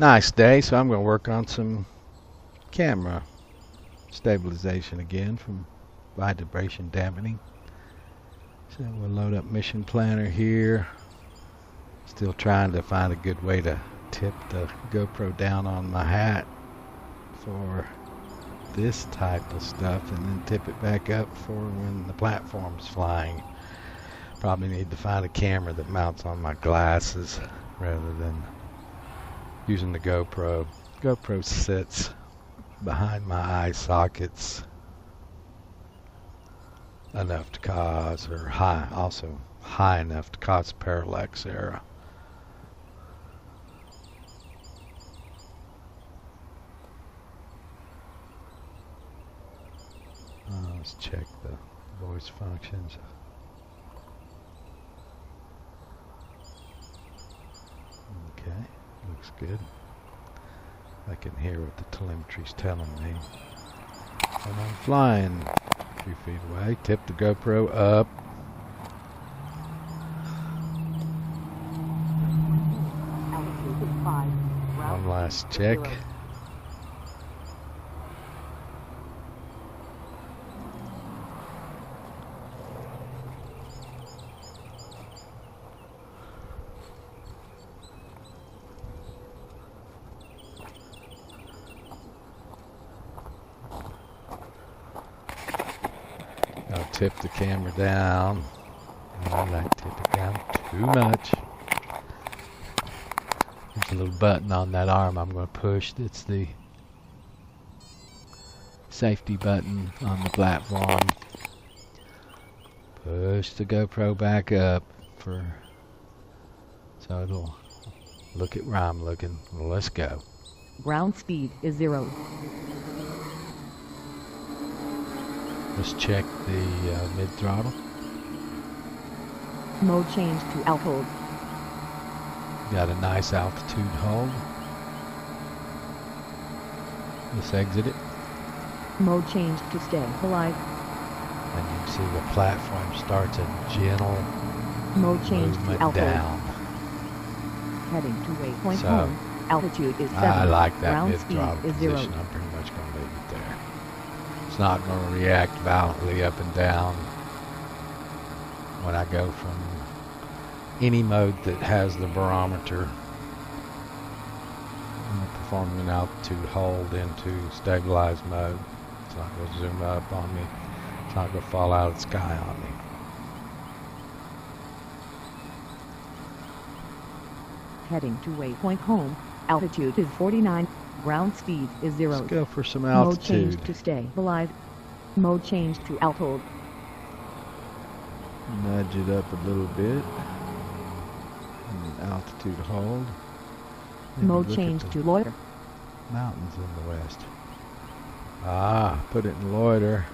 Nice day, so I'm going to work on some camera stabilization again from vibration dampening. So we'll load up Mission Planner here. Still trying to find a good way to tip the GoPro down on my hat for this type of stuff and then tip it back up for when the platform's flying. Probably need to find a camera that mounts on my glasses rather than using the GoPro. GoPro sits behind my eye sockets enough to cause, or high enough to cause parallax error. Let's check the voice functions. Okay, looks good. I can hear what the telemetry's telling me. And I'm flying a few feet away. Tip the GoPro up. One last check. I'll tip the camera down. I like to tip it down too much. There's a little button on that arm I'm going to push. That's the safety button on the platform. Push the GoPro back up so it'll look at where I'm looking. Let's go. Ground speed is 0. Let's check the mid-throttle. Mode change to alt hold. Got a nice altitude hold. Let's exit it. Mode change to stabilize. And you can see the platform starts a gentle Mode change to movement alt hold. down. Heading to waypoint So, home. Altitude is 7. I like that Ground mid-throttle speed is position. 0. I'm pretty much going to leave it there. It's not going to react violently up and down when I go from any mode that has the barometer performing an altitude hold into stabilized mode. It's not going to zoom up on me. It's not going to fall out of the sky on me. Heading to waypoint home. Altitude is 49. Ground speed is 0. Let's go for some Mode altitude. change to stabilize. Mode change to alt hold. Nudge it up a little bit. And altitude hold. Maybe Mode look change at to the loiter. mountains in the west. Put it in loiter.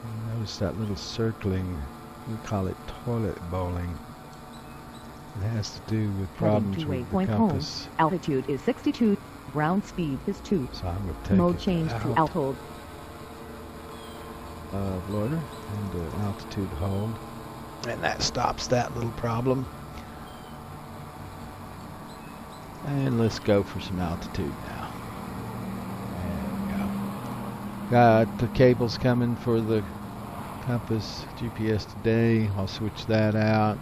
And notice that little circling. We call it toilet bowling. It has to do with problems Heading to with the waypoint home. compass. Altitude is 62. Ground speed is 2. So I'm going to take Mode it change to out alt hold. of loiter and altitude hold. And that stops that little problem. And let's go for some altitude now. There we go. Got the cables coming for the compass GPS today. I'll switch that out.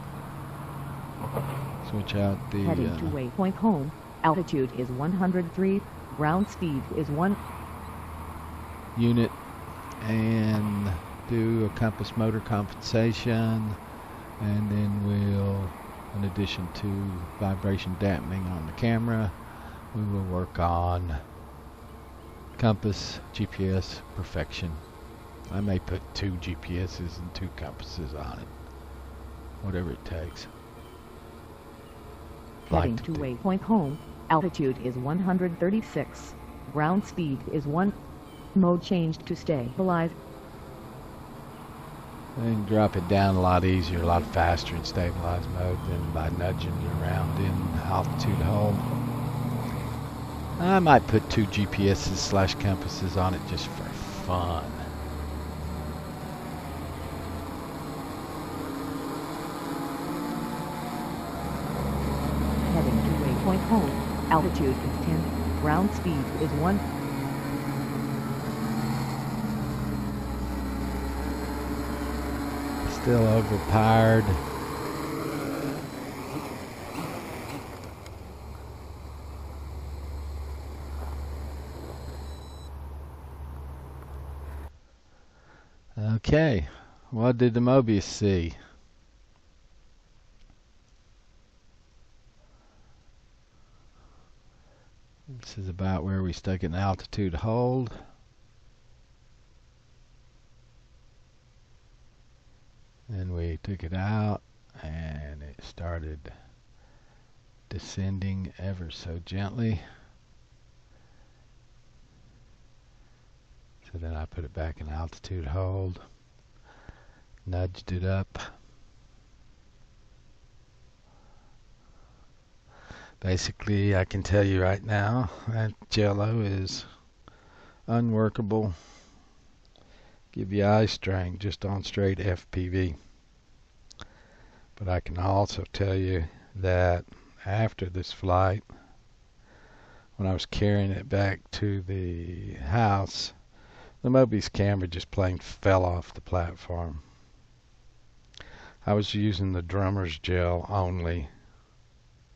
Switch out the Heading to waypoint home. Altitude is 103. Ground speed is 1. unit and do a compass motor compensation, and then we'll, in addition to vibration dampening on the camera, we will work on compass GPS perfection. I may put 2 GPSs and 2 compasses on it, whatever it takes. Heading to waypoint home. Altitude is 136. Ground speed is 1. Mode change to stabilize. I can drop it down a lot easier, a lot faster in stabilized mode than by nudging it around in altitude hold. I might put 2 GPSs / compasses on it just for fun. Heading to waypoint home. Altitude is 10. Ground speed is 1. Still overpowered. Okay, what did the Mobius see? This is about where we stuck an altitude hold. Then we took it out and it started descending ever so gently. So then I put it back in altitude hold, nudged it up. Basically, I can tell you right now that jello is unworkable. Give you eye strain just on straight FPV. But I can also tell you that after this flight, when I was carrying it back to the house, the Mobius camera just plain fell off the platform. I was using the drummer's gel only,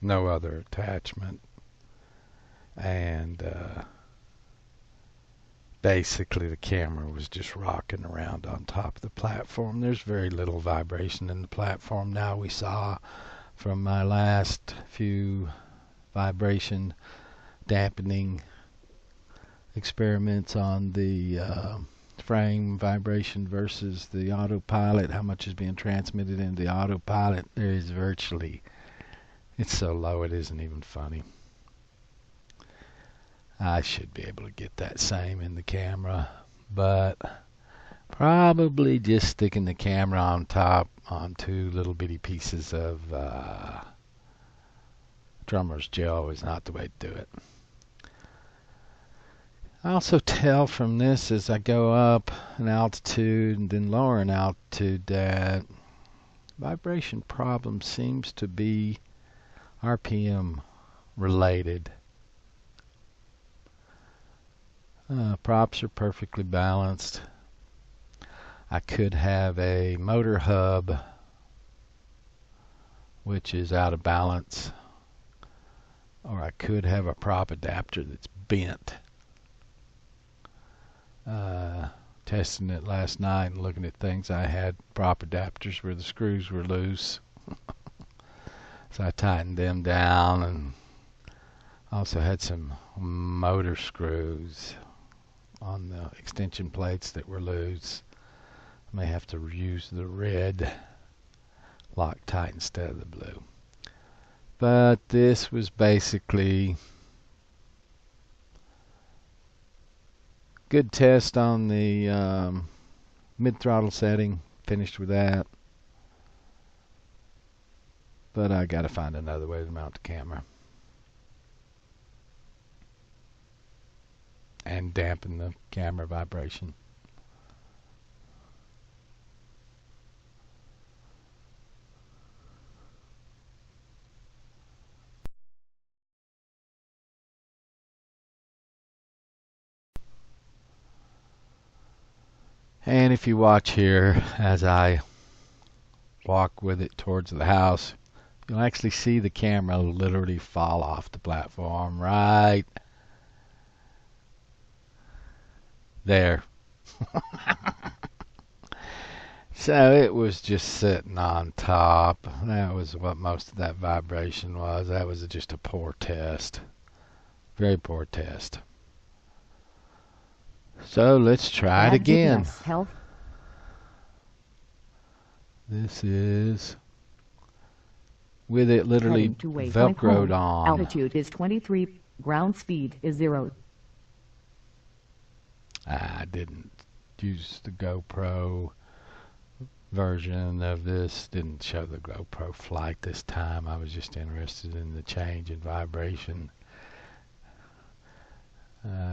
no other attachment, and basically the camera was just rocking around on top of the platform. There's very little vibration in the platform now. We saw from my last few vibration dampening experiments on the frame vibration versus the autopilot, how much is being transmitted into the autopilot. There is virtually, it's so low it isn't even funny. I should be able to get that same in the camera, but probably just sticking the camera on top on two little bitty pieces of drummer's gel is not the way to do it. I also tell from this as I go up in altitude and then lower in altitude that vibration problem seems to be RPM related. Props are perfectly balanced. I could have a motor hub which is out of balance, or I could have a prop adapter that's bent. Testing it last night and looking at things, I had prop adapters where the screws were loose. So I tightened them down, and also had some motor screws on the extension plates that were loose. I may have to use the red Loctite instead of the blue. But this was basically good test on the mid-throttle setting. Finished with that. But I gotta find another way to mount the camera and dampen the camera vibration. And if you watch here as I walk with it towards the house, you'll actually see the camera literally fall off the platform right there. So it was just sitting on top. That was what most of that vibration was. That was just a poor test. Very poor test. So let's try it again. This is with it literally Velcroed on. Altitude is 23. Ground speed is 0. I didn't use the GoPro version of this. Didn't show the GoPro flight this time. I was just interested in the change in vibration.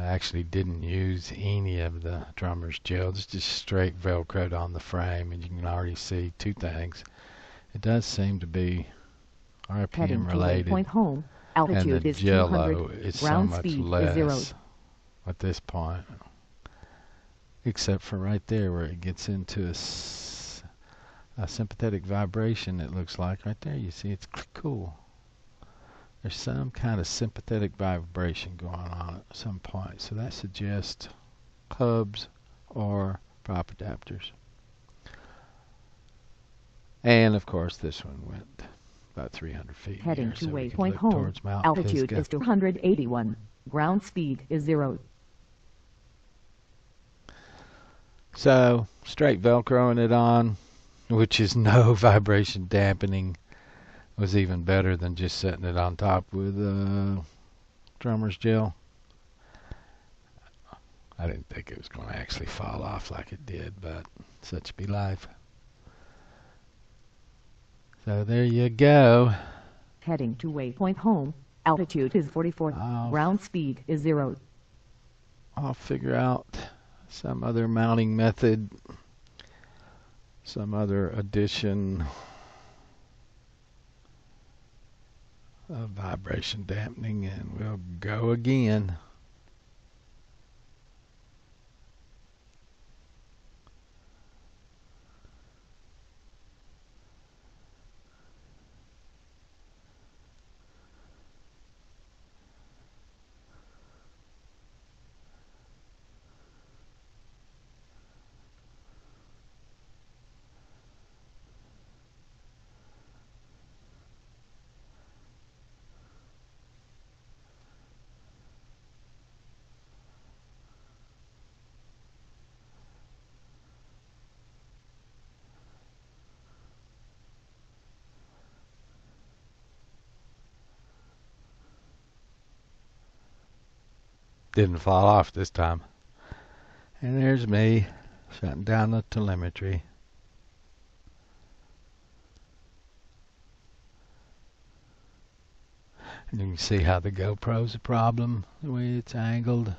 Actually didn't use any of the drummer's gel. It's just straight Velcroed on the frame, and you can already see two things. It does seem to be RPM related. Point home. and the Altitude is jello 200. is so Ground much speed is less 0. at this point, except for right there where it gets into a sympathetic vibration. It looks like right there, you see it's cool. There's some kind of sympathetic vibration going on at some point, so that suggests hubs or prop adapters. And of course this one went about 300 feet. Heading here, to so we can waypoint look home. towards Mount Altitude Pisgah. is 281. Ground speed is 0. So straight Velcroing it on, which is no vibration dampening, was even better than just setting it on top with drummer's gel. I didn't think it was going to actually fall off like it did, but such be life. So there you go. Heading to waypoint home. Altitude is 44. Ground speed is 0. I'll figure out some other mounting method, some other addition of vibration dampening, and we'll go again. Didn't fall off this time. And there's me shutting down the telemetry. And you can see how the GoPro's a problem, the way it's angled.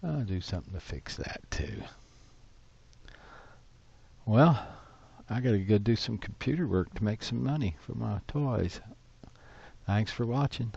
I'll do something to fix that too. Well, I gotta go do some computer work to make some money for my toys. Thanks for watching.